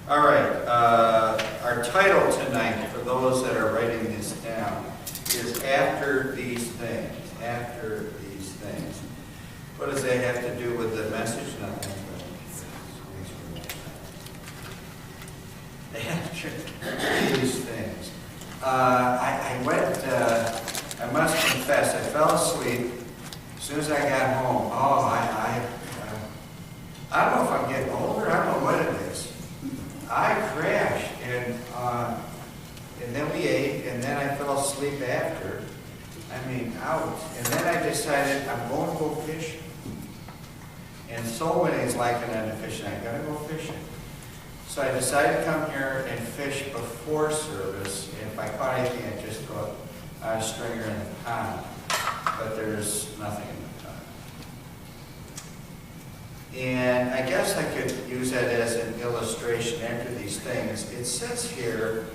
All right, our title tonight, for those that are writing this down, is After These Things. After These Things. What does that have to do with the message? Nothing. After these things. I must confess, I fell asleep as soon as I got home. I don't know if I'm getting older, I don't know what it is. I crashed, and then we ate, and then I fell asleep after. Out. And then I decided I'm going to go fishing. And soul winning is like an end of fishing. I gotta go fishing. So I decided to come here and fish before service. And if I caught anything, I'd just go on a stringer in the pond. But there's nothing in the pond. And I guess I could use that as an illustration after these things. It says here,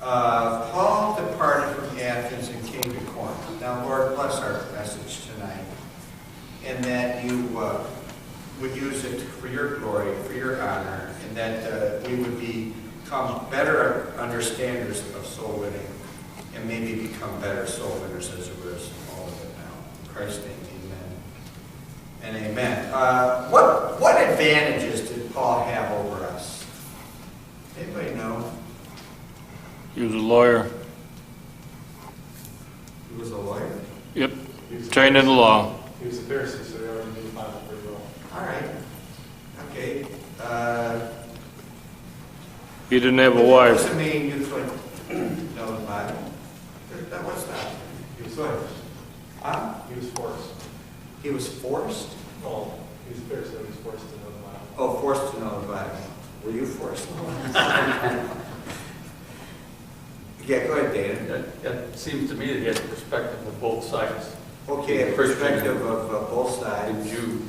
Paul departed from Athens and came to Corinth. Now, Lord, bless our message tonight. And that you would use it for your glory, for your honor, and that we would become better understanders of soul winning, and maybe become better soul winners as a result of all of it now. In Christ's name, amen and amen. What advantages did Paul have over us? Anybody know? He was a lawyer. He was a lawyer? Yep. Trained in the law. He was a Pharisee, so he already knew the Bible pretty well. All right. Okay. He didn't have a wife. Doesn't mean you couldn't know the Bible. That was not. He was forced. Huh? He was forced. He was forced? Well, he was a Pharisee, so he was forced to know the Bible. Oh, forced to know the Bible. Were you forced? Yeah, go ahead, Dana. It seems to me that he has a perspective of both sides. Okay, a perspective of both The sides. Jew.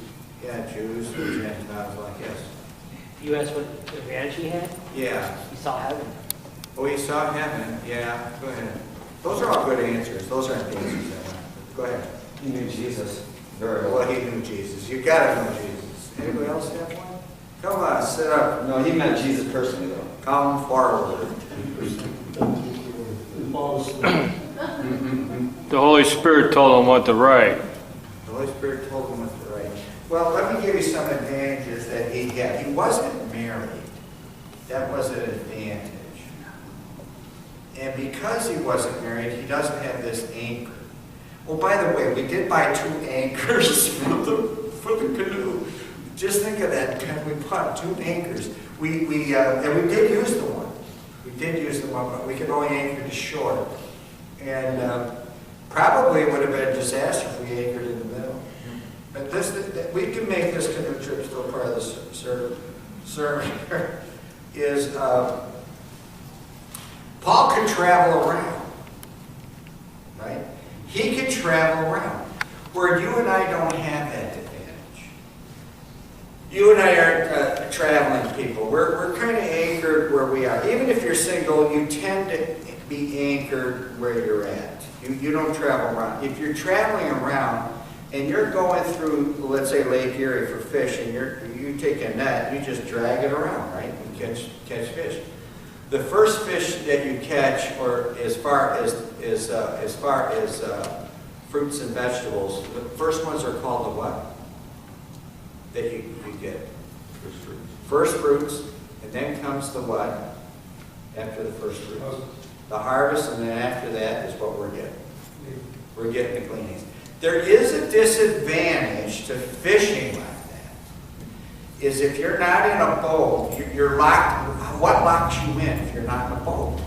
Yeah, Jews and Gentiles, like, yes. You asked what advantage he had? Yeah. He saw heaven. Oh, he saw heaven. Yeah, go ahead. Those are all good answers. Those aren't the answers I want. Go ahead. He knew Jesus very well. Well, he knew Jesus. You gotta know Jesus. Anybody else have one? Come on, sit up. No, he meant Jesus personally, though. Come forward. The Holy Spirit told him what to write. The Holy Spirit told him what to write. Well, let me give you some advantages that he had. He wasn't married. That was an advantage. And because he wasn't married, he doesn't have this anchor. Well, by the way, we did buy 2 anchors for the canoe. Just think of that. We bought 2 anchors. And we did use the one. We did use the one, but we could only anchor to shore. And probably it would have been a disaster if we anchored in the middle. But we can make this canoe trip still part of the sermon. Is Paul could travel around, right? He could travel around, where you and I don't have that advantage. You and I aren't traveling people. We're kind of anchored where we are. Even if you're single, you tend to be anchored where you're at. You don't travel around. If you're traveling around and you're going through, let's say, Lake Erie for fish, and you take a net, you just drag it around, right, and catch fish. The first fish that you catch, or as far as fruits and vegetables, the first ones are called the what? That you get. First fruits. First fruits, and then comes the what? After the first fruits. The harvest, and then after that is what we're getting. We're getting the gleanings. There is a disadvantage to fishing like that. Is if you're not in a boat, you're locked. What locks you in if you're not in a boat?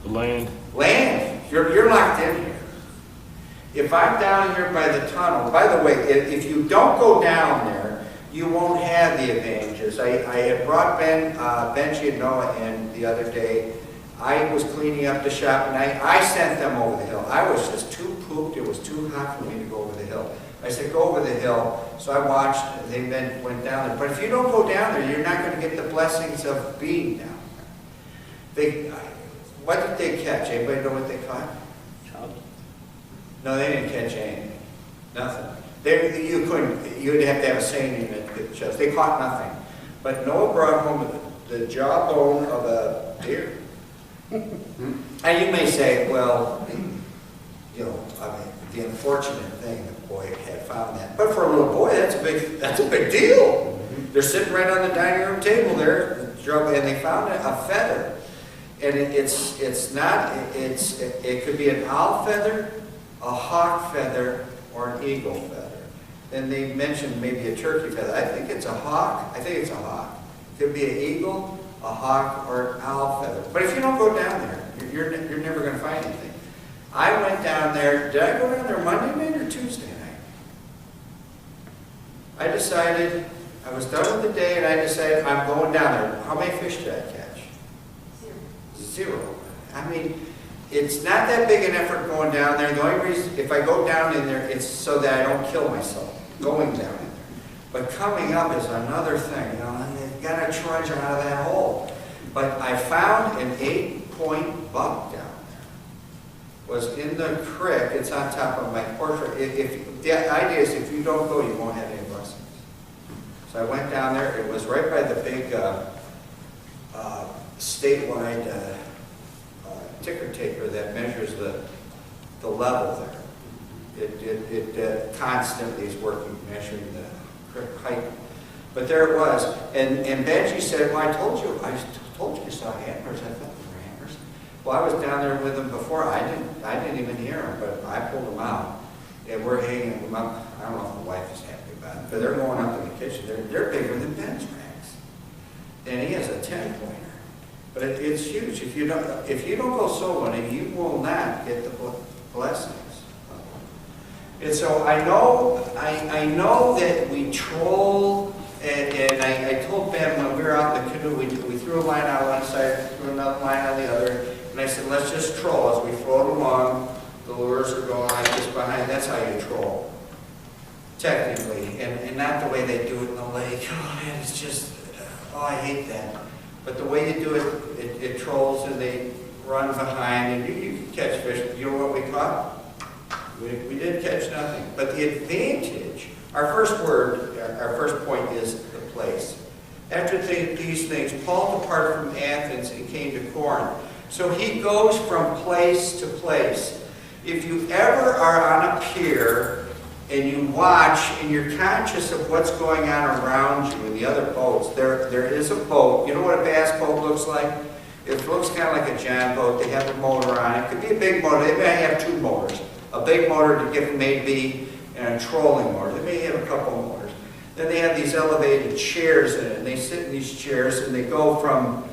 The land. Land. You're locked in here. If I'm down here by the tunnel, by the way, if you don't go down there, you won't have the advantages. I had brought Benji and Noah in the other day. I was cleaning up the shop, and I sent them over the hill. I was just too pooped. It was too hot for me to go over the hill. I said, go over the hill. So I watched. They then went down there. But if you don't go down there, you're not going to get the blessings of being down there. What did they catch? Anybody know what they caught? Trout. No, they didn't catch anything. Nothing. You'd have to have a seine that could just. They caught nothing. But Noah brought home the jawbone of a deer. And you may say, well, you know, I mean, the unfortunate thing, the boy had found that. But for a little boy, that's a big deal. They're sitting right on the dining room table there, and they found a feather. And it could be an owl feather, a hawk feather, or an eagle feather. And they mentioned maybe a turkey feather. I think it's a hawk. It could be an eagle, a hawk, or an owl feather. But if you don't go down there, you're never going to find anything. I went down there. Did I go down there Monday night or Tuesday night? I decided, I was done with the day, and I decided I'm going down there. How many fish did I catch? Zero. I mean, it's not that big an effort going down there. The only reason, if I go down in there, it's so that I don't kill myself going down in there. But coming up is another thing, you know, and you've got to trudge out of that hole. But I found an 8-point buck down there. Was in the creek. It's on top of my portrait. The idea is if you don't go, you won't have any blessings. So I went down there. It was right by the big statewide ticker taper that measures the level there. It constantly is working, measuring the creek height. But there it was. And Benji said, well, I told you saw hammers. I thought they were hammers. Well, I was down there with them before. I didn't even hear them, but I pulled them out. And we're hanging them up. I don't know if the wife is happy about it, but they're going up in the kitchen. They're bigger than Ben's racks. And he has a 10-pointer. But it's huge. If you don't go soul winning, you will not get the blessings. And so I know that we troll, and I told Ben when we were out in the canoe, we threw a line out one side, threw another line on the other, and I said, let's just troll as we float along. The lures are going like this behind. That's how you troll, technically, and not the way they do it in the lake. Oh man, it's just, I hate that. But the way you do it, it trolls and they run behind, and you can catch fish. You know what we caught? We did catch nothing. But the advantage, our first point is the place. After these things, Paul departed from Athens and came to Corinth. So he goes from place to place. If you ever are on a pier and you watch and you're conscious of what's going on around you in the other boats, there is a boat. You know what a bass boat looks like? It looks kind of like a John boat. They have a motor on it. It could be a big motor. They may have two motors. A big motor to give them maybe and a trolling motor. They may have a couple of motors. Then they have these elevated chairs in it, and they sit in these chairs and they go from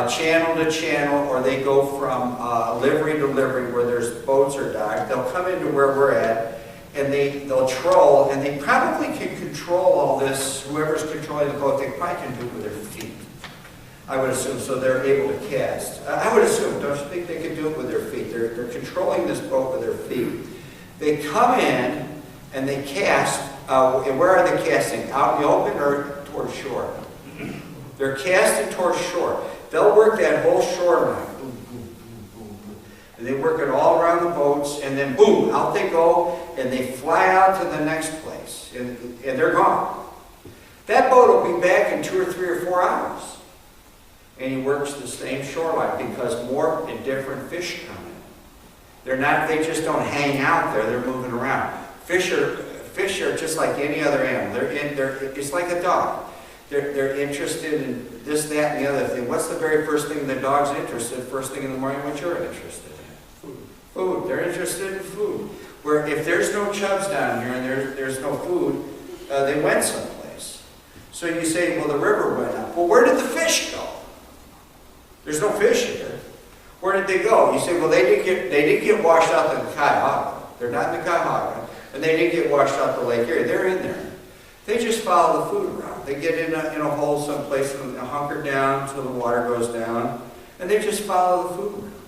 channel to channel, or they go from livery to livery where there's boats are docked. They'll come into where we're at, and they'll troll, and they probably can control all this. Whoever's controlling the boat, they probably can do it with their feet. I would assume, so they're able to cast. I would assume, don't you think they could do it with their feet? They're controlling this boat with their feet. They come in and they cast, and where are they casting? Out in the open or towards shore? They're casting towards shore. They'll work that whole shoreline. Boom, boom, boom, boom, boom. And they work it all around the boats, and then boom, out they go, and they fly out to the next place, and they're gone. That boat will be back in 2 or 3 or 4 hours. And he works the same shoreline because more and different fish come in. They just don't hang out there, they're moving around. Fish are just like any other animal. It's like a dog. They're interested in this, that, and the other thing. What's the very first thing the dog's interested in first thing in the morning? What you're interested in? Food. They're interested in food. Where if there's no chubs down here and there's no food, they went someplace. So you say, well, the river went up. Well, where did the fish go? There's no fish here. Where did they go? You say, well, they didn't get washed out in the Cuyahoga. They're not in the Cuyahoga. And they didn't get washed out the lake area. They're in there. They just follow the food around. They get in a hole someplace and hunker down until the water goes down. And they just follow the food around.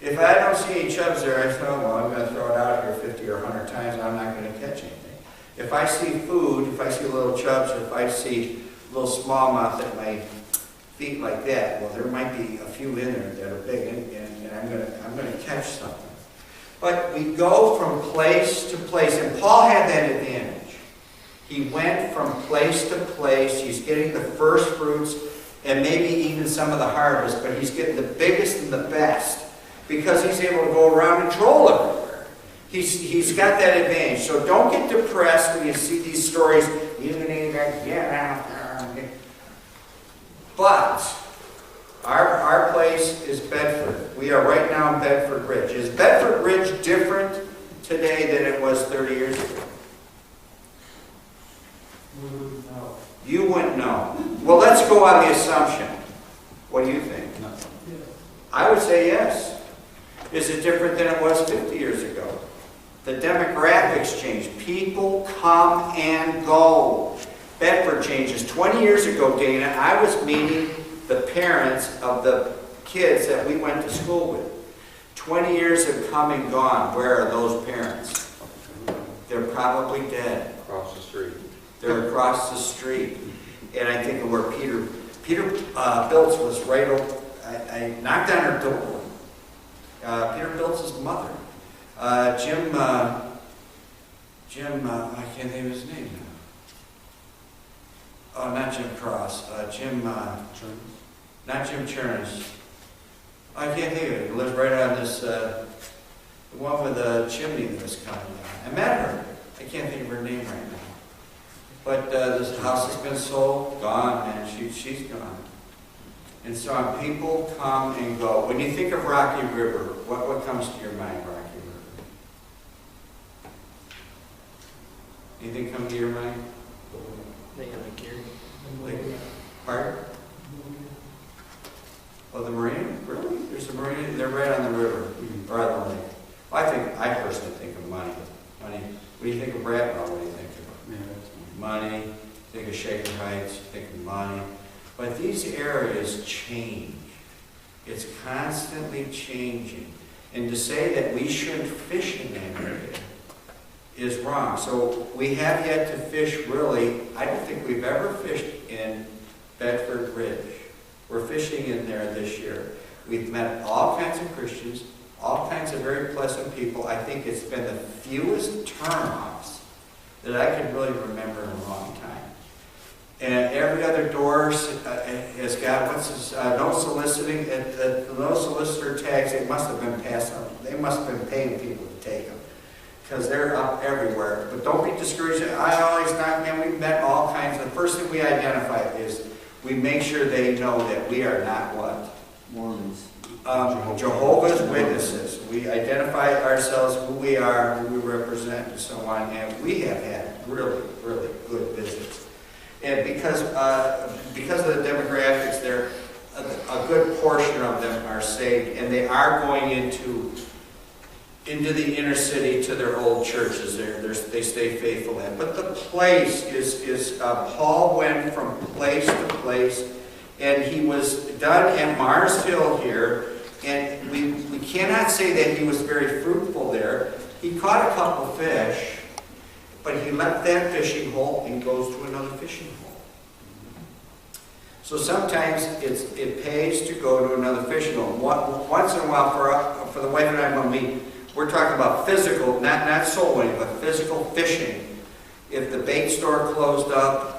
If I don't see any chubs there, I say, oh, well, I'm going to throw it out here 50 or 100 times and I'm not going to catch anything. If I see food, if I see little chubs, or if I see little smallmouth at my feet like that, well, there might be a few in there that are big, and I'm going to catch something. But we go from place to place, and Paul had that advantage. He went from place to place. He's getting the first fruits and maybe even some of the harvest, but he's getting the biggest and the best because he's able to go around and troll everywhere. He's got that advantage. So don't get depressed when you see these stories. You need to get out there. But our place is Bedford. We are right now in Bedford Ridge. Is Bedford Ridge different today than it was 30 years ago? No. You wouldn't know. Well, let's go on the assumption. What do you think? I would say yes. Is it different than it was 50 years ago? The demographics change. People come and go. Bedford changes. 20 years ago, Dana, I was meeting the parents of the kids that we went to school with. 20 years have come and gone. Where are those parents? They're probably dead. Across the street. They're across the street. And I think of where Peter Biltz was right over. I knocked on her door. Peter Biltz's mother. Jim, I can't think of his name now. Oh, not Jim Cross. Jim, not Jim Churns. I can't think of it. He lives right on this, the one with the chimney that was coming down. I met her. I can't think of her name right now. But this house has been sold, gone, man. She's gone. And so people come and go. When you think of Rocky River, what comes to your mind, Rocky River? Anything come to your mind? Pardon? Oh, the marina? Really? There's a marina? They're right on the river, or on the lake. I personally think of money. Money. When you think of Bradwell, what do you think of? Money. Think of Shaker Heights. Think of money. But these areas change. It's constantly changing. And to say that we shouldn't fish in that area is wrong. So we have yet to fish really. I don't think we've ever fished in Bedford Ridge. We're fishing in there this year. We've met all kinds of Christians, all kinds of very pleasant people. I think it's been the fewest turn-offs that I can really remember in a long time. And every other door has got no soliciting. The no solicitor tags, they must have been passed on. They must have been paying people to take them because they're up everywhere. But don't be discouraged. I always not, man, we've met all kinds. The first thing we identify is we make sure they know that we are not what? Mormons. Jehovah's Witnesses. We identify ourselves, who we are, who we represent, and so on. And we have had really, really good visits. And because of the demographics, a good portion of them are saved, and they are going into the inner city to their old churches. They stay faithful in. But the place is Paul went from place to place, and he was done at Mars Hill here, and we cannot say that he was very fruitful there. He caught a couple fish, but he left that fishing hole and goes to another fishing hole. So sometimes it pays to go to another fishing hole. Once in a while, for the wife and I, when we're talking about physical, not soul winning, but physical fishing. If the bait store closed up,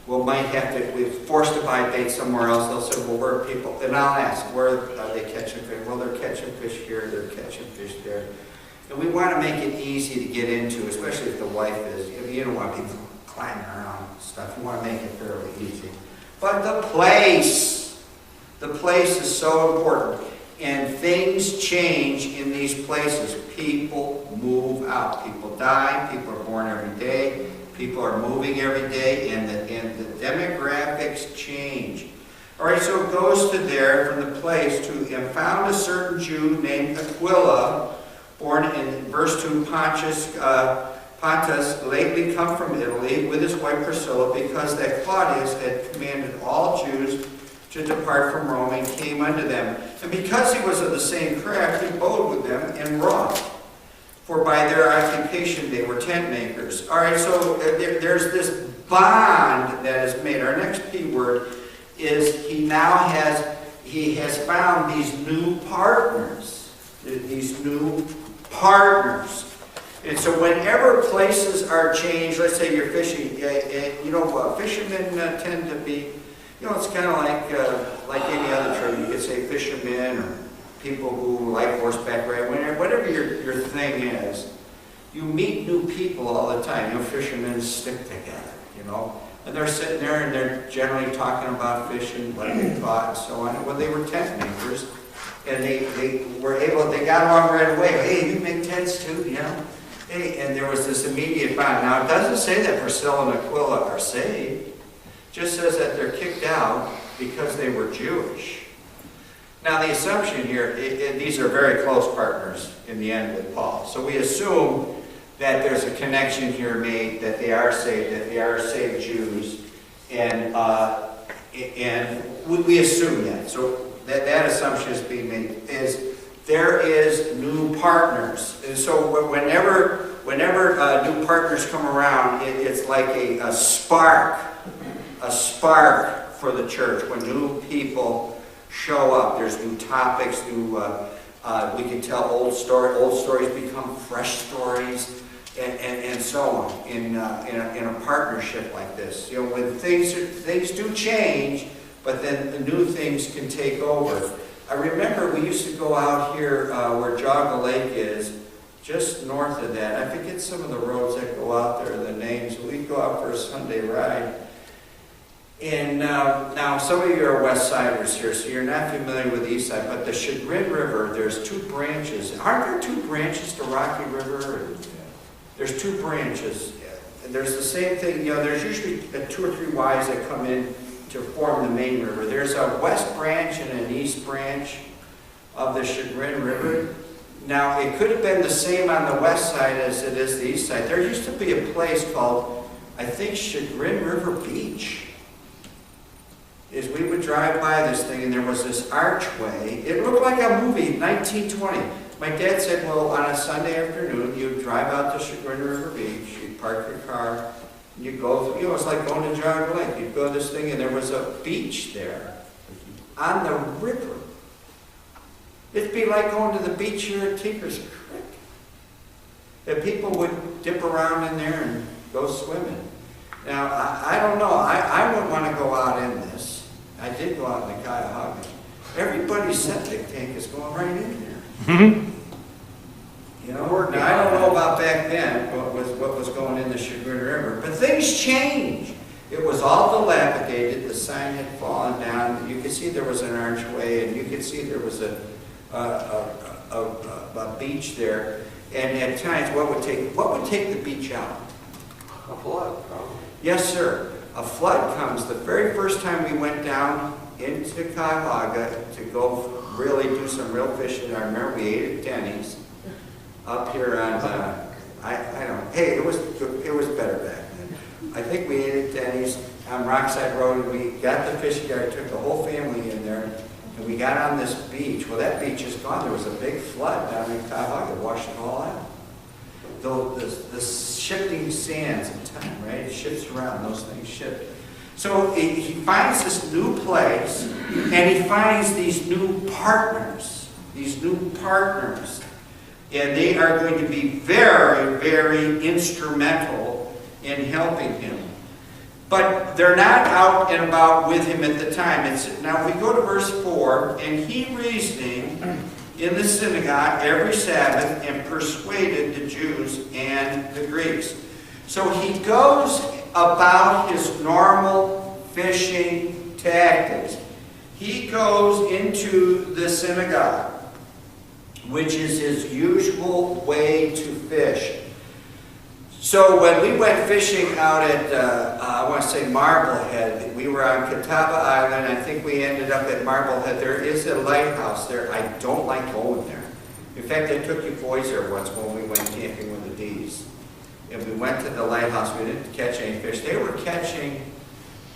we're forced to buy bait somewhere else. They'll say, well, where are people? And I'll ask, where are they catching fish? Well, they're catching fish here, they're catching fish there. And we want to make it easy to get into, especially if the wife is. You don't want people climbing around and stuff. You want to make it fairly easy. But the place is so important. And things change in these places. People move out. People die. People are born every day. People are moving every day. And the demographics change. All right, so it goes to there from the place to, and found a certain Jew named Aquila, born in verse 2, Pontus, lately come from Italy, with his wife Priscilla, because that Claudius had commanded all Jews to depart from Rome, and came unto them. And because he was of the same craft, he abode with them and wrought. For by their occupation they were tent makers. All right, so there's this bond that is made. Our next P word is he has found these new partners. These new partners. And so whenever places are changed, let's say you're fishing, fishermen tend to be, it's kind of like any other trade. You could say fishermen or people who like horseback riding, whatever your thing is. You meet new people all the time. Fishermen stick together, And they're sitting there and they're generally talking about fishing, what they caught and so on. Well, they were tent makers. And they got along right away. Hey, you make tents too, Hey, and there was this immediate bond. Now, it doesn't say that Priscilla and Aquila are saved. It just says that they're kicked out because they were Jewish. Now, the assumption here, these are very close partners in the end with Paul. So we assume that there's a connection here made, that they are saved Jews. And we assume that. So that assumption is being made, there is new partners. And so whenever new partners come around, it's like a spark for the church. When new people show up, there's new topics, we can tell old stories become fresh stories, and so on in a partnership like this. When things do change, but then the new things can take over. I remember we used to go out here where Jogga Lake is, just north of that. I forget some of the roads that go out there, the names. We'd go out for a Sunday ride. And now some of you are West Siders here, so you're not familiar with the East Side, but the Chagrin River, there's two branches. Aren't there two branches to Rocky River? There's two branches. And there's the same thing, there's usually 2 or 3 Ys that come in to form the main river. There's a west branch and an east branch of the Chagrin River. Now, it could have been the same on the west side as it is the east side. There used to be a place called, I think, Chagrin River Beach. We would drive by this thing, and there was this archway. It looked like a movie, 1920. My dad said, well, on a Sunday afternoon, you'd drive out to Chagrin River Beach, you'd park your car, you go through, it's like going to Jogga Lake. You'd go to this thing, and there was a beach there on the river. It'd be like going to the beach here at Tinker's Creek. And people would dip around in there and go swimming. Now, I don't know. I wouldn't want to go out in this. I did go out in the Cuyahoga. Everybody's septic tank is going right in there. Now, I don't know about back then, what was going in the Chagrin River, but things changed. It was all dilapidated. The sign had fallen down. You could see there was an archway, and you could see there was a beach there. And at times, what would take the beach out? A flood, probably. Yes, sir. A flood comes. The very first time we went down into Cuyahoga to go really do some real fishing, I remember we ate at Denny's up here on, I don't know. Hey, it was better back then. I think we ate at Denny's on Rockside Road, and we got the fishing yard, took the whole family in there, and we got on this beach. Well, that beach is gone. There was a big flood down in Cuyahoga, washed it all out. The shifting sands of time, right? It shifts around, those things shift. So he finds this new place, and he finds these new partners. And they are going to be very, very instrumental in helping him. But they're not out and about with him at the time. Now, if we go to verse 4, and he reasoning in the synagogue every Sabbath and persuaded the Jews and the Greeks. So he goes about his normal fishing tactics. He goes into the synagogue, which is his usual way to fish. So when we went fishing out at, I want to say Marblehead, we were on Catawba Island. I think we ended up at Marblehead. There is a lighthouse there. I don't like going there. In fact, I took you boys there once when we went camping with the D's. And we went to the lighthouse. We didn't catch any fish. They were catching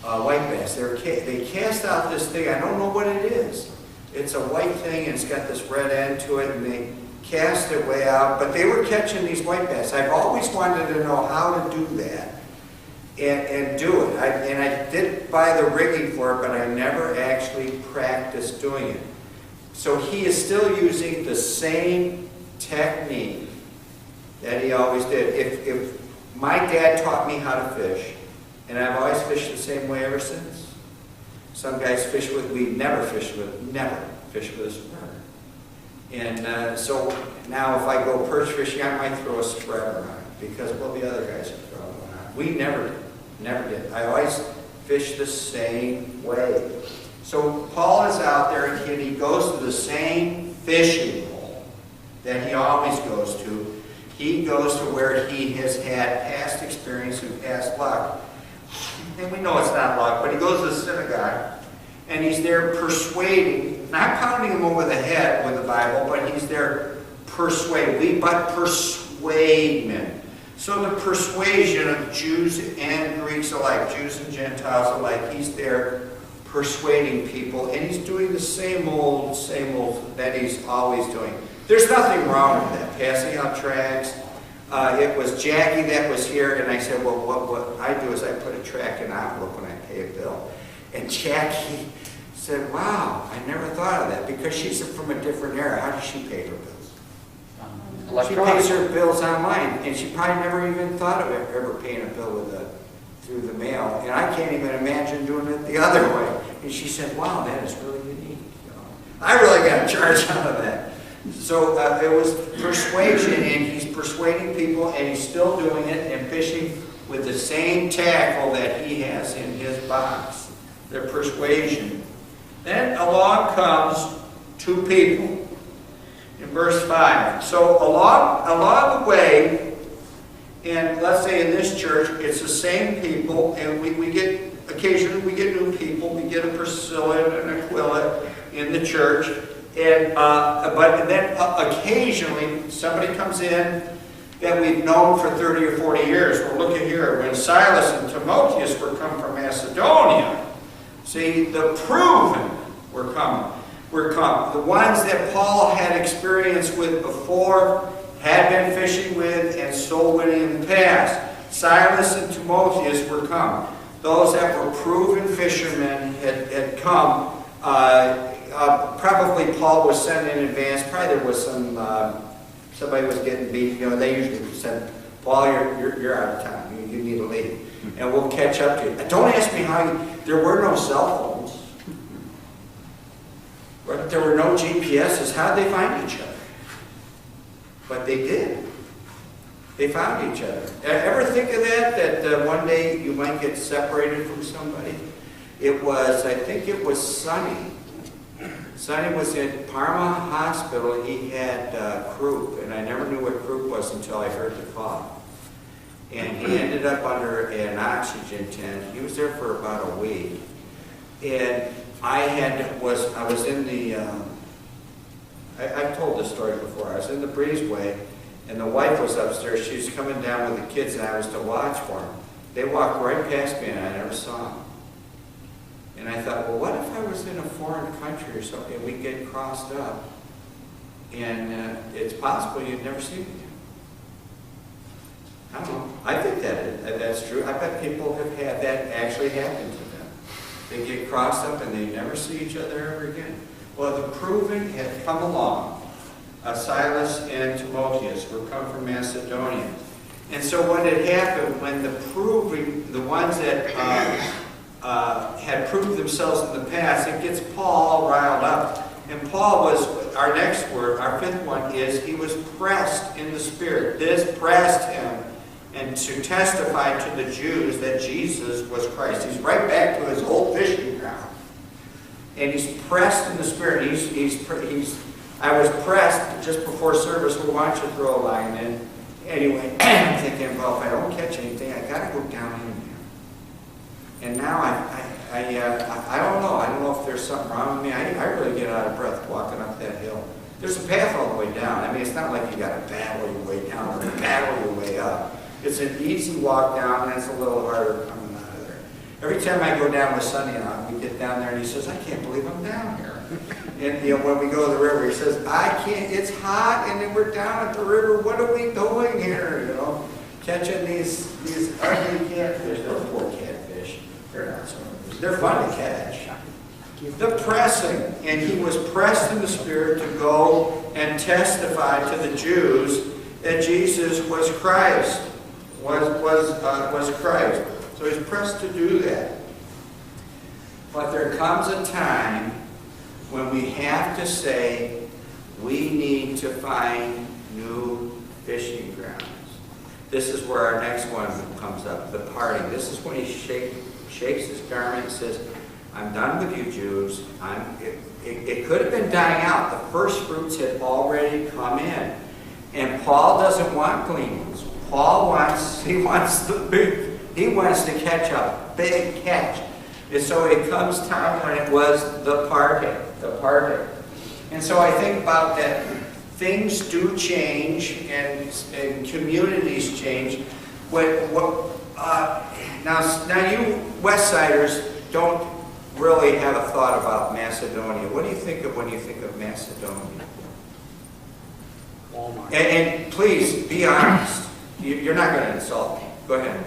white bass. They cast out this thing. I don't know what it is. It's a white thing, and it's got this red end to it, and they cast it way out. But they were catching these white bass. I've always wanted to know how to do that and do it. I did buy the rigging for it, but I never actually practiced doing it. So he is still using the same technique That he always did. If my dad taught me how to fish, and I've always fished the same way ever since. Some guys fish with, we never fish with a spreader. And so now if I go perch fishing, I might throw a spreader on it because, well, the other guys are throwing one on. We never did. I always fish the same way. So Paul is out there and he goes to the same fishing hole that he always goes to. He goes to where he has had past experience and past luck. And we know it's not luck, but he goes to the synagogue and he's there persuading, not pounding him over the head with the Bible, but he's there persuading. But persuade men. So the persuasion of Jews and Greeks alike, Jews and Gentiles alike, he's there persuading people, and he's doing the same old that he's always doing. There's nothing wrong with that, passing out tracts. It was Jackie that was here, and I said, well, what I do is I put a tract in an envelope when I pay a bill. And Jackie said, wow, I never thought of that, because she's from a different era. How does she pay her bills? She pays her bills online, and she probably never even thought of ever paying a bill through the mail. And I can't even imagine doing it the other way. And she said, wow, that is really unique. You know, I really got a charge out of that. So it was persuasion, and he's persuading people, and he's still doing it and fishing with the same tackle that he has in his box. Their persuasion. Then along comes two people. In verse 5. So along the way, and let's say in this church, it's the same people, and occasionally we get new people. We get a Priscilla and Aquila in the church, and but then occasionally somebody comes in that we've known for 30 or 40 years. Well, look at here. When Silas and Timotheus were come from Macedonia, see, the proven were come. The ones that Paul had experience with before, had been fishing with, and soul winning in the past. Silas and Timotheus were come. Those that were proven fishermen had come. Probably Paul was sent in advance. Probably there was somebody was getting beat. You know, they usually said, Paul, you're out of time. You need to leave. And we'll catch up to you. Don't ask me how there were no cell phones. There were no GPSs. How did they find each other? But they did. They found each other. Ever think of that one day you might get separated from somebody? I think it was Sonny. Sonny was in Parma Hospital. He had croup, and I never knew what croup was until I heard the cough. And he ended up under an oxygen tent. He was there for about a week. And I was in the, I've told this story before. I was in the breezeway, and the wife was upstairs. She was coming down with the kids, and I was to watch for them. They walked right past me, and I never saw them. And I thought, well, what if I was in a foreign country or something, and we get crossed up, and it's possible you'd never see me again. I don't know. I think that's true. I bet people have had that actually happen to them. They get crossed up and they never see each other ever again. Well, the proven had come along. Silas and Timotheus were come from Macedonia. And so what had happened when the ones that had proved themselves in the past, it gets Paul riled up. And Paul was, our next word, our fifth one is, he was pressed in the Spirit. This pressed him and to testify to the Jews that Jesus was Christ. He's right back to his old fishing ground. And he's pressed in the Spirit. I was pressed just before service. Well, why don't you throw a line in? Anyway, I'm thinking, well, if I don't catch anything, I got to go down in there. And now I don't know. I don't know if there's something wrong with me. I really get out of breath walking up that hill. There's a path all the way down. I mean, it's not like you got to battle your way down or battle your way up. It's an easy walk down, and it's a little harder coming out of there. Every time I go down with Sonny on, we get down there, and he says, I can't believe I'm down here. And when we go to the river, he says, I can't, it's hot, and then we're down at the river. What are we doing here? Catching these ugly catfish. Those poor catfish. They're not so good. They're fun to catch. The pressing, and he was pressed in the Spirit to go and testify to the Jews that Jesus was Christ, was Christ. So he's pressed to do that. But there comes a time when we have to say, we need to find new fishing grounds. This is where our next one comes up, the parting. This is when he shakes his garment and says, I'm done with you Jews. It could have been dying out. The first fruits had already come in. And Paul doesn't want clean ones. Paul wants to catch a big catch. And so it comes time when it was the parting. And so I think about that. Things do change and communities change. Now you West Siders don't really have a thought about Macedonia. What do you think of when you think of Macedonia? Walmart. And please, be honest. You're not going to insult me. Go ahead.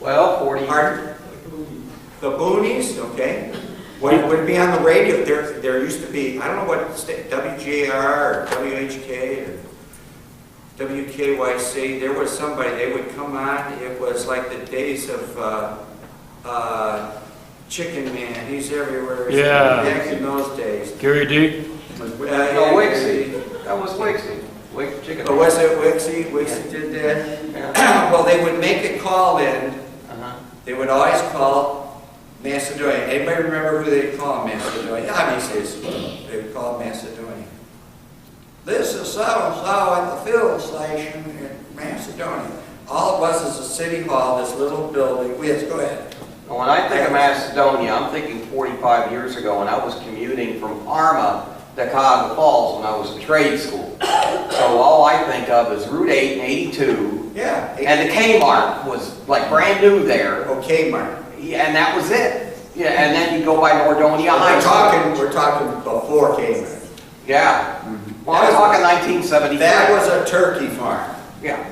Well, 40. Pardon? The boonies, okay. Would it be on the radio? There used to be, I don't know what state, WGR or WHK or WKYC. There was somebody, they would come on. It was like the days of Chicken Man. He's everywhere. Yeah. Back in those days. Gary D. No, Wixie. That was Wixie. Chicken. Oh, was it Wixie? Wixie did that? Yeah. Well, they would make a call in. Uh-huh. They would always call Macedonia. Anybody remember who they'd call Macedonia? Obviously, they would call Macedonia. This is so-and-so at the field station in Macedonia. All it was is a city hall, this little building. Yes, go ahead. When I think of Macedonia, I'm thinking 45 years ago when I was commuting from Parma to Cuyahoga Falls when I was in trade school. So all I think of is Route 8 and 82. Yeah. And the Kmart was like brand new there. Oh, Kmart. Yeah, and that was it. Yeah, and then you go by Nordonia High School. We're talking before Kmart. Yeah. Well, I'm talking 1973. That was a turkey farm. Yeah.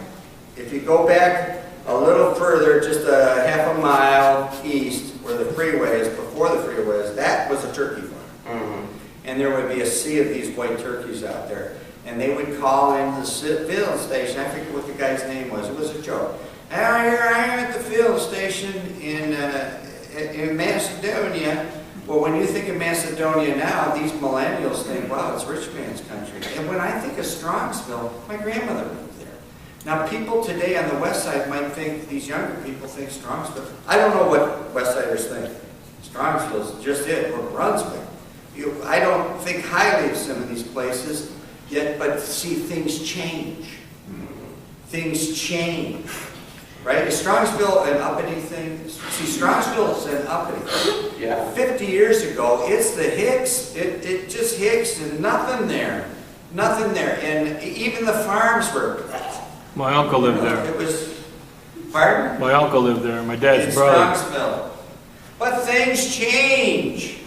If you go back a little further, just a half a mile east, where the freeway is, before the freeway is, that was a turkey farm. Mm-hmm. And there would be a sea of these white turkeys out there. And they would call into the field station. I forget what the guy's name was. It was a joke. Now here I am at the field station in Macedonia. Well, when you think of Macedonia now, these millennials think, wow, it's rich man's country. And when I think of Strongsville, my grandmother lived there. Now, people today on the west side might think, these younger people think Strongsville. I don't know what west siders think. Strongsville's just it, or Brunswick. I don't think highly of some of these places yet, but see, things change. Things change. Right? Is Strongsville an uppity thing? See, Strongsville is an uppity. Yeah. 50 years ago, it's the Hicks. It just Hicks and nothing there. Nothing there. And even the farms were... My uncle lived there. It was... Pardon? My uncle lived there. My dad's In brother. Strongsville. But things change.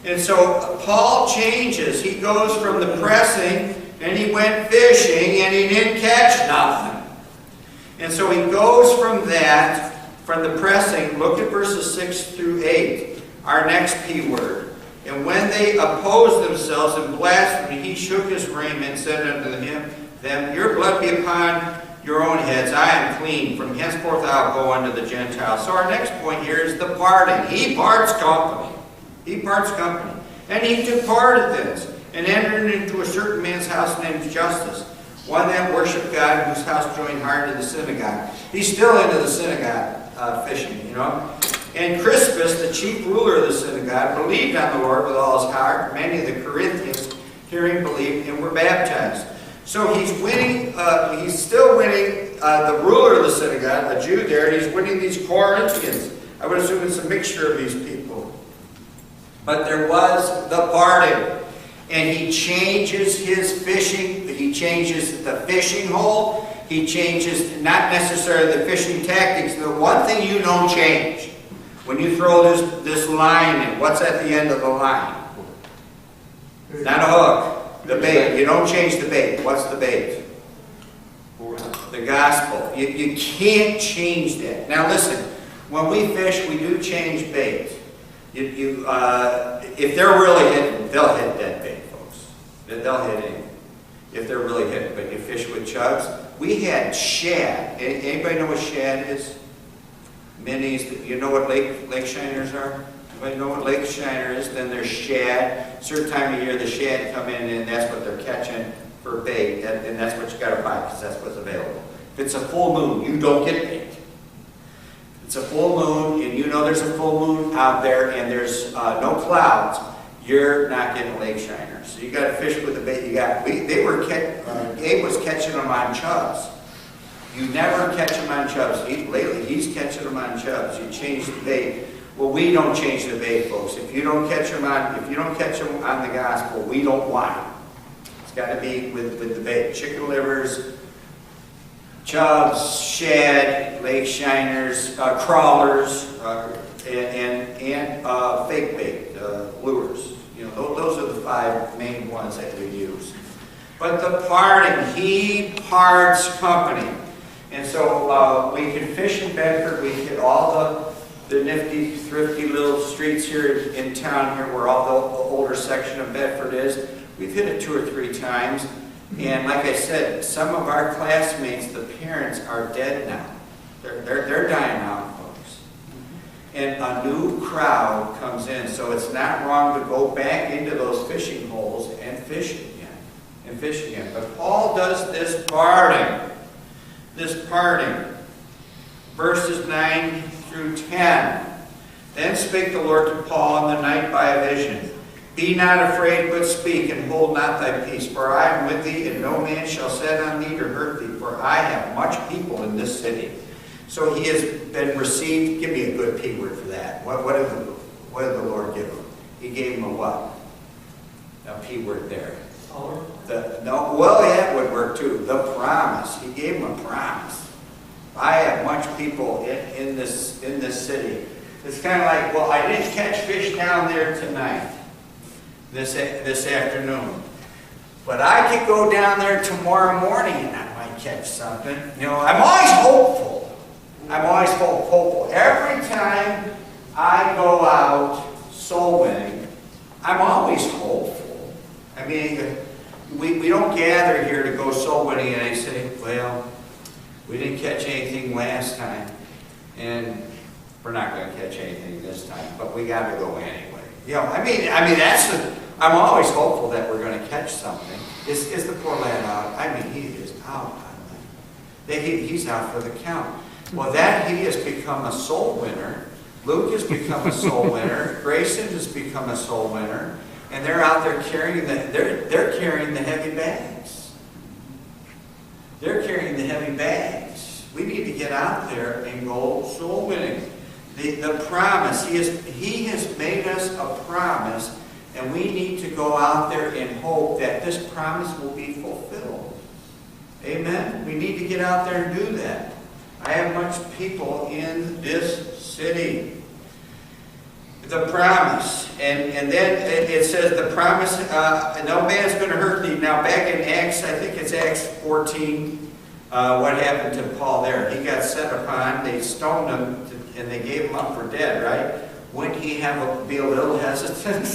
And so Paul changes. He goes from the pressing and he went fishing and he didn't catch nothing. And so he goes from that, from the pressing, look at verses 6 through 8, our next P word. And when they opposed themselves and blasphemed, he shook his raiment and said unto them, Your blood be upon your own heads. I am clean. From henceforth I'll go unto the Gentiles. So our next point here is the parting. He parts company. He parts company. And he departed thence, and entered into a certain man's house named Justus, one that worshipped God, whose house joined hard to the synagogue. He's still into the synagogue fishing, you know. And Crispus, the chief ruler of the synagogue, believed on the Lord with all his heart. Many of the Corinthians, hearing, believed and were baptized. So he's winning, he's still winning the ruler of the synagogue, a Jew there, and he's winning these Corinthians. I would assume it's a mixture of these people. But there was the parting. And he changes his fishing. He changes the fishing hole. He changes not necessarily the fishing tactics. The one thing you don't change, when you throw this line in, what's at the end of the line? Not a hook. The bait. You don't change the bait. What's the bait? The gospel. You can't change that. Now listen, when we fish, we do change bait. If they're really hitting, they'll hit that bait, folks. They'll hit it if they're really hitting. But you fish with chugs, we had shad. Anybody know what shad is? Minis. You know what lake shiners are? Anybody know what lake shiner is? Then there's shad. Certain time of year, the shad come in, and that's what they're catching for bait, and that's what you got to buy because that's what's available. If it's a full moon, you don't get bait. It's a full moon, and you know there's a full moon out there, and there's no clouds. You're not getting lake shiners. So you got to fish with the bait you got. Gabe was catching them on chubs. You never catch them on chubs. Lately, he's catching them on chubs. You change the bait. Well, we don't change the bait, folks. If you don't catch them on the gospel, we don't want it. It's got to be with the bait. Chicken livers, chubs, shad, lake shiners, crawlers, and fake bait, lures. You know, those are the 5 main ones that we use. But the parting, he parts company. And so we can fish in Bedford. We hit all the nifty, thrifty little streets here in town here where all the older section of Bedford is. We've hit it 2 or 3 times. And like I said, some of our classmates, the parents, are dead now. They're dying out, folks. And a new crowd comes in. So it's not wrong to go back into those fishing holes and fish again. But Paul does this parting. Verses 9 through 10. Then spake the Lord to Paul in the night by a vision. Be not afraid, but speak, and hold not thy peace. For I am with thee, and no man shall set on thee to hurt thee. For I have much people in this city. So he has been received. Give me a good P word for that. What did the Lord give him? He gave him a what? A P word there. That would work too. The promise. He gave him a promise. I have much people in this city. It's kind of like, well, I didn't catch fish down there tonight, this afternoon, but I could go down there tomorrow morning and I might catch something. You know, I'm always hopeful. Every time I go out soul winning, I'm always hopeful. I mean, we don't gather here to go soul winning and I say, well, we didn't catch anything last time, and we're not going to catch anything this time, but we got to go anyway. You know, I mean, I'm always hopeful that we're going to catch something. Is the poor lad out? I mean, he is out. He's out for the count. Well, that he has become a soul winner. Luke has become a soul winner. Grayson has become a soul winner. And they're out there carrying they're carrying the heavy bags. They're carrying the heavy bags. We need to get out there and go soul winning. The promise, he has made us a promise, and we need to go out there and hope that this promise will be fulfilled. Amen? We need to get out there and do that. I have much people in this city. The promise. And then it says the promise, no man's going to hurt thee. Now back in Acts, I think it's Acts 14, what happened to Paul there? He got set upon, they stoned him, and they gave him up for dead, right? Wouldn't he be a little hesitant?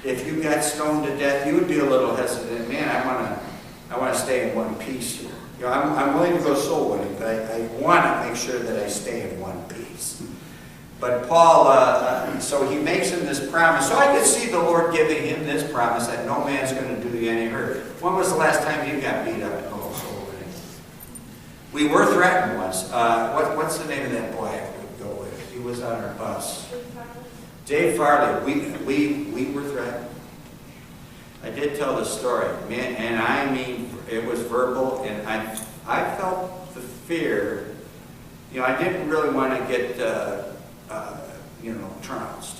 If you got stoned to death, you would be a little hesitant. Man, I want to stay in one piece here. You know, I'm willing to go soul winning, but I want to make sure that I stay in one piece. But Paul, so he makes him this promise. So I could see the Lord giving him this promise that no man's going to do you any hurt. When was the last time you got beat up? Oh, soul winning. We were threatened once. What's the name of that boy I would go with? He was on our bus. Dave Farley. We were threatened. I did tell the story, man, and I mean it was verbal, and I felt the fear. You know, I didn't really want to get trounced.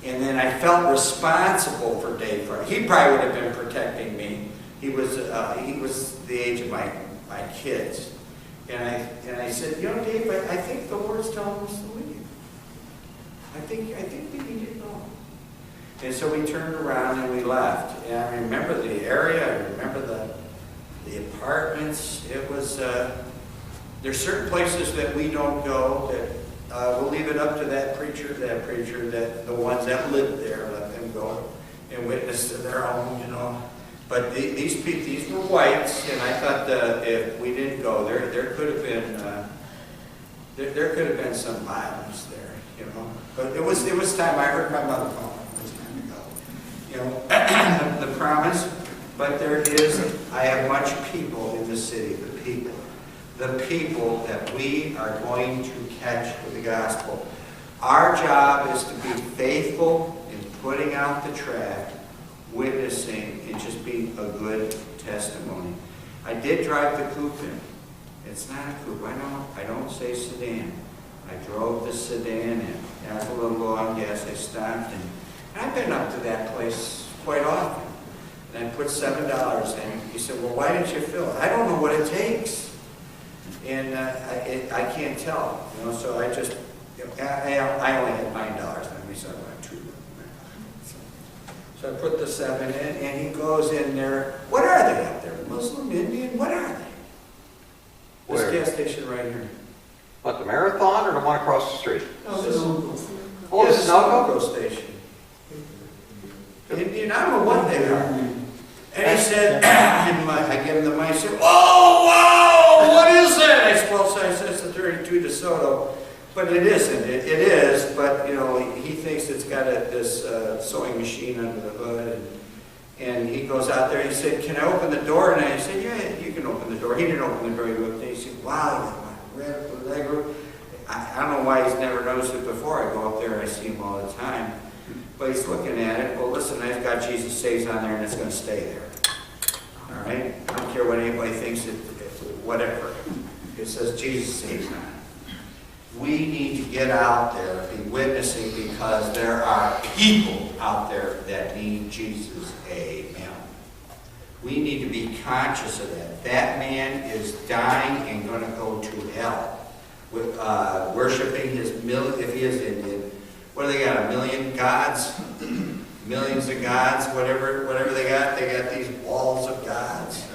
And then I felt responsible for Dave Farley. He probably would have been protecting me. He was the age of my kids. And I said, you know, Dave, I think the Lord's telling us to leave. I think we need to go. And so we turned around and we left. And I remember the area, I remember the apartments. It was, there's certain places that we don't go, that we'll leave it up to that preacher, that the ones that lived there, let them go and witness to their own, you know. But these people, these were whites, and I thought if we didn't go, there could have been some violence there, you know. But it was time. I heard my mother call. It was time to go. You know, the promise. But there is. I have much people in the city. The people that we are going to catch with the gospel. Our job is to be faithful in putting out the tract, witnessing, and just being a good testimony. I did drive the coupe in. It's not a coupe. I don't say sedan. I drove the sedan in. I was a little low on gas. I stopped, and I've been up to that place quite often. And I put $7 in. He said, well, why didn't you fill it? I don't know what it takes. And I can't tell. You know, so I just, I only had $9 on me, so I went $2. So I put the 7 in, and he goes in there. What are they up there? Muslim, Indian? What are they? Where? This gas station right here. What, the Marathon or the one across the street? No, this is Oh, yes, the Sunoco? station. Indian, I don't know what they are. And he said, I give him the mic, I said, whoa, what is that? I said, it's a 32 DeSoto. But it isn't. It is, but, you know, he thinks it's got this sewing machine under the hood. And he goes out there, he said, can I open the door? And I said, yeah, you can open the door. He didn't open the door. He looked, and he said, wow, red leg room. I don't know why he's never noticed it before. I go up there and I see him all the time. But he's looking at it. Well, listen, I've got Jesus Saves on there, and it's going to stay there. All right? I don't care what anybody thinks, whatever. It says Jesus Saves on it. We need to get out there, be witnessing, because there are people out there that need Jesus. Amen. We need to be conscious of that. That man is dying and going to go to hell. With worshiping his if he is Indian. What do they got? 1 million gods? Millions of gods? Whatever they got these walls of gods.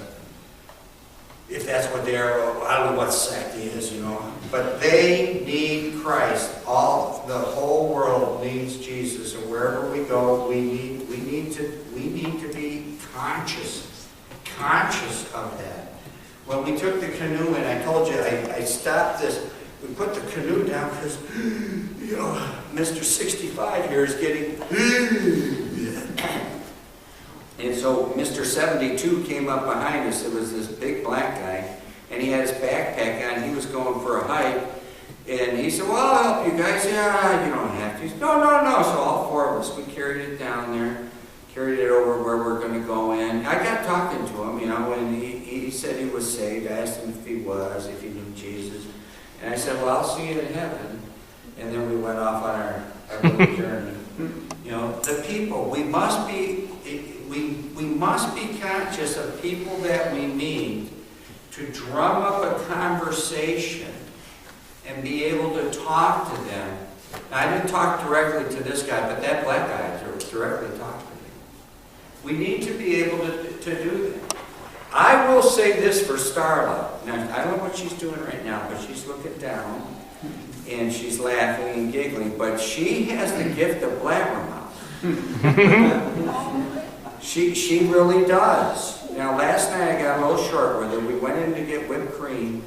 If that's what they are, I don't know what sect he is, you know. But they need Christ. The whole world needs Jesus, and wherever we go, we need to be conscious of that. When we took the canoe in, I told you I stopped this. We put the canoe down because, you know, Mr. 65 here is getting. And so Mr. 72 came up behind us. It was this big black guy, and he had his backpack on. He was going for a hike, and he said, well, I'll help you guys. Yeah, you don't have to. He said, no. So all 4 of us, we carried it down there, carried it over where we're going to go in. I got talking to him, you know, and he said he was saved. I asked him if he was, if he knew Jesus. And I said, well, I'll see you in heaven. And then we went off on our little journey. You know, the people, we must be conscious of people that we meet to drum up a conversation and be able to talk to them. Now, I didn't talk directly to this guy, but that black guy directly talked to me. We need to be able to do that. I will say this for Starla. Now, I don't know what she's doing right now, but she's looking down and she's laughing and giggling, but she has the gift of blabbermouth. She really does. Now, last night I got a little short with her. We went in to get whipped cream,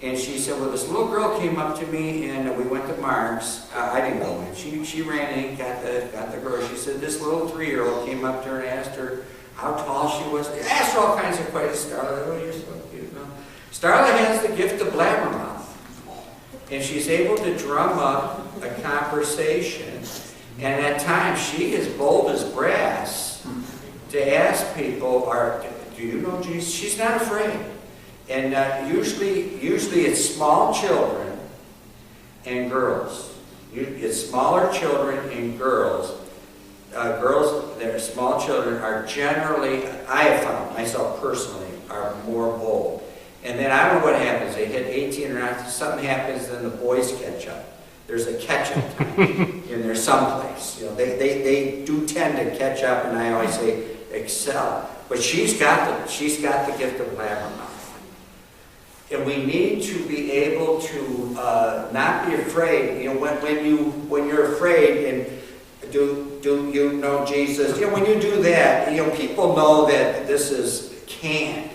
and she said, well, this little girl came up to me, and we went to Mark's. I didn't go in. She ran in, got the girl. She said, this little 3-year-old came up to her and asked her how tall she was. They asked her all kinds of questions. Starla, oh, you're so cute. No. Starla has the gift of blabbermouth, and she's able to drum up a conversation, and at times she is bold as brass to ask people, do you know Jesus? She's not afraid. And usually it's small children and girls. It's smaller children and girls. Girls that are small children are generally, I have found myself personally, are more bold. And then I don't know what happens. They hit 18 or not, something happens, then the boys catch up. There's a catch-up time in there someplace. You know, they do tend to catch up, and I always say excel. But she's got the gift of blabbermouth. And we need to be able to not be afraid. You know, when you're afraid, and do you know Jesus? When you do that, people know that this is canned,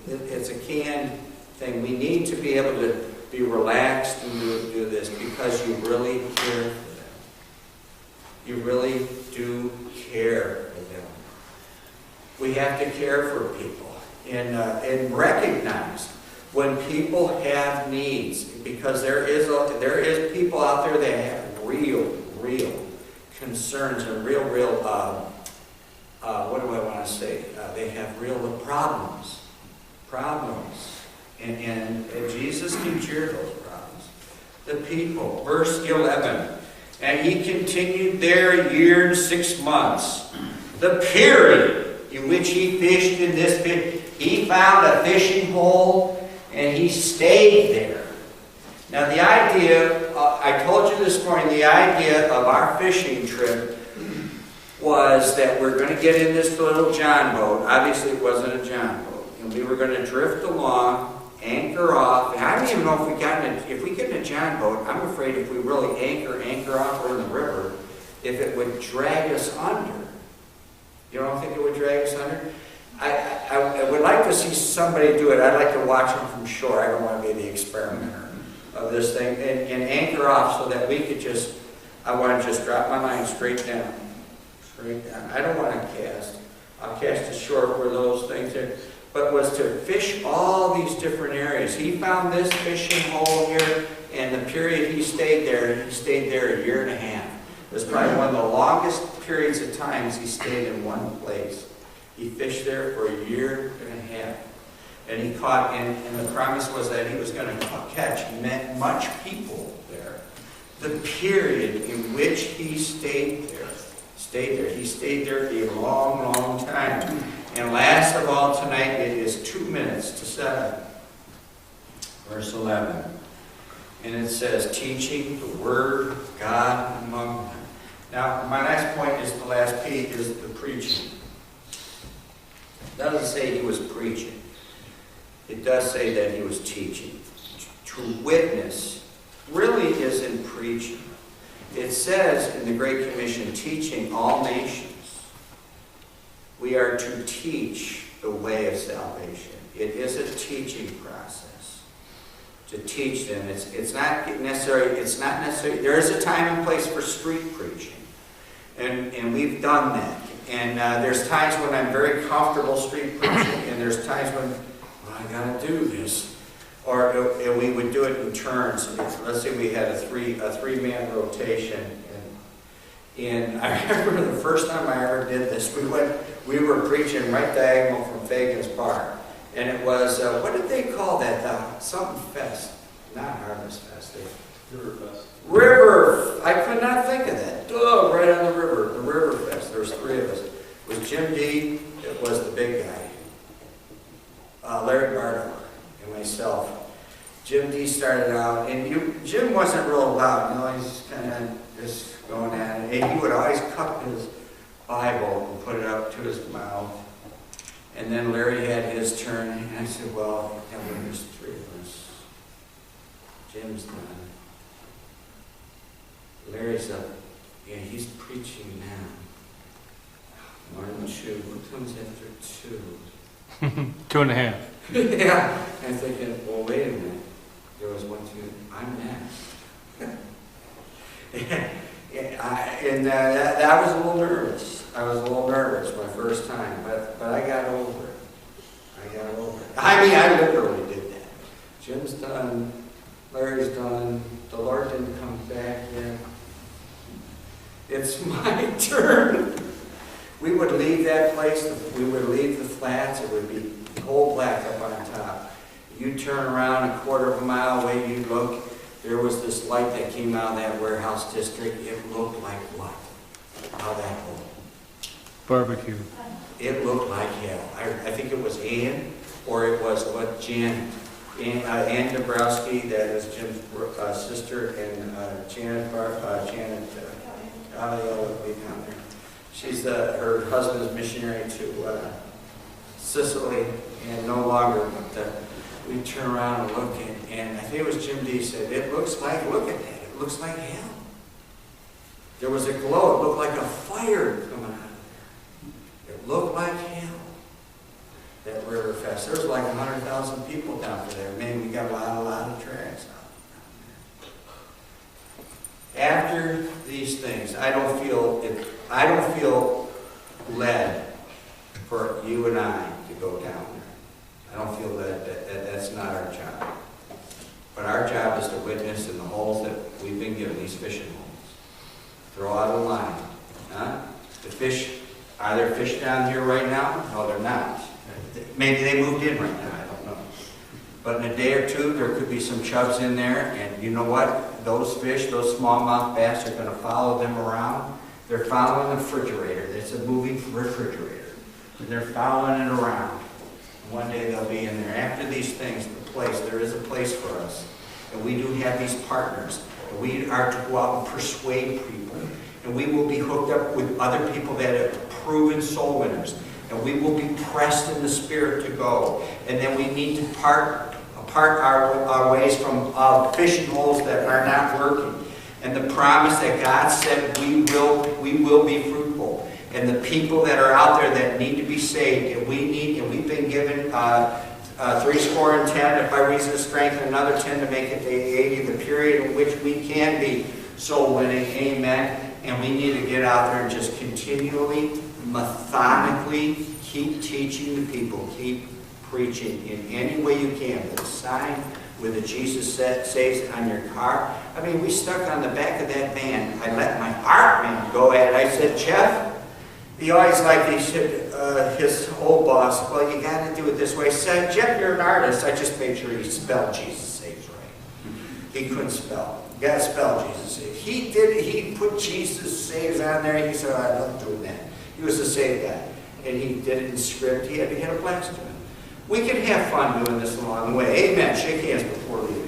it's a canned thing. We need to be able to be relaxed and do this because you really care for them. You really do care for them. We have to care for people and recognize when people have needs, because there is people out there that have real concerns and real what do I want to say? They have real problems, and Jesus can cure those problems. The people, verse 11, and he continued there a year and 6 months. The period in which he fished in this pit, he found a fishing hole and he stayed there. Now the idea, I told you this morning, the idea of our fishing trip was that we're going to get in this little John boat. Obviously it wasn't a John boat. And we were going to drift along, anchor off. And I don't even know if we get in a John boat, I'm afraid if we really anchor off or in the river, if it would drag us under. You don't think it would drag us under? I would like to see somebody do it. I'd like to watch them from shore. I don't want to be the experimenter of this thing. And anchor off so that we could just, I want to just drop my line straight down. Straight down. I don't want to cast. I'll cast ashore where those things are. But was to fish all these different areas. He found this fishing hole here, and the period he stayed there a year and a half. It was probably one of the longest periods of times he stayed in one place. He fished there for a year and a half. And he caught, and the promise was that he was going to catch much people there. The period in which he stayed there. He stayed there a long time. And last of all tonight, it is 2 minutes to 7. Verse 11. And it says, teaching the word of God among them. Now, my next point is the last P, is the preaching. It doesn't say he was preaching. It does say that he was teaching. To witness really is in preaching. It says in the Great Commission, teaching all nations. We are to teach the way of salvation. It is a teaching process. To teach them. It's not necessary. There is a time and place for street preaching. And we've done that. And there's times when I'm very comfortable street preaching, and there's times when I gotta do this. Or we would do it in turns. Let's say we had a three-man rotation. And I remember the first time I ever did this, we were preaching right diagonal from Fagan's Park. And it was, what did they call that? Something Fest. Not Harvest Fest. River Fest. River. I could not think of that. Oh, right on the river. The River Fest. There was 3 of us. It was Jim D. It was the big guy. Larry Bardo and myself. Jim D. started out, and Jim wasn't real loud. He's kind of just going at it. And he would always cup his Bible and put it up to his mouth. And then Larry had his turn, and I said, well, there's 3 of us. Jim's done. Larry's up. Yeah, he's preaching now. 1 and 2. What comes after 2? 2.5. Yeah. I'm thinking, well, wait a minute. There was 1, 2. I'm next. I was a little nervous. My first time, but I got over it. I mean, I literally did that. Jim's done. Larry's done. The Lord didn't come back yet. It's my turn. We would leave that place. We would leave the flats. It would be coal black up on top. You turn around a quarter of a mile away, you look. There was this light that came out of that warehouse district. It looked like what? How that hole? Barbecue. It looked like hell. I think it was Ann, or it was what, Janet. Ann Dabrowski, that is Jim's sister, and Janet will be down there. She's her husband's missionary to Sicily, and no longer, but we turn around and look, and I think it was Jim D. said, it looks like, look at that, it looks like hell. There was a glow. It looked like a fire coming out of it. It looked like hell. That River Fest. There was like 100,000 people down there. Man, we got a lot of tracks out. After these things, I don't feel led for you and I to go down there. I don't feel that's not our job. But our job is to witness in the holes that we've been given, these fishing holes. Throw out a line. Huh? The fish, are there fish down here right now? No, they're not. Maybe they moved in right now, I don't know. But in a day or two, there could be some chubs in there, and you know what? Those fish, those smallmouth bass are going to follow them around. They're following the refrigerator. It's a moving refrigerator. And they're following it around. And one day they'll be in there. After these things, there is a place for us. And we do have these partners. And we are to go out and persuade people. And we will be hooked up with other people that have proven soul winners. And we will be pressed in the Spirit to go. And then we need to part our ways from fishing holes that are not working. And the promise that God said we will be fruitful. And the people that are out there that need to be saved, and we've been given 10 if by reason of strength, and another 10 to make it to 80, the period in which we can be soul winning. Amen. And we need to get out there and just continually, methodically keep teaching the people, keep preaching in any way you can. With a sign, with a Jesus saves on your car. I mean, we stuck on the back of that van. I let my heart man go at it. I said, Jeff, he always liked, he said, his old boss, well, you got to do it this way. He said, Jeff, you're an artist. I just made sure he spelled Jesus saves right. He couldn't spell. You got to spell Jesus saves. He put Jesus saves on there. He said, I love doing that. He was a save guy. And he did it in script. He had a blast to it. We can have fun doing this along the way. Amen. Shake hands before we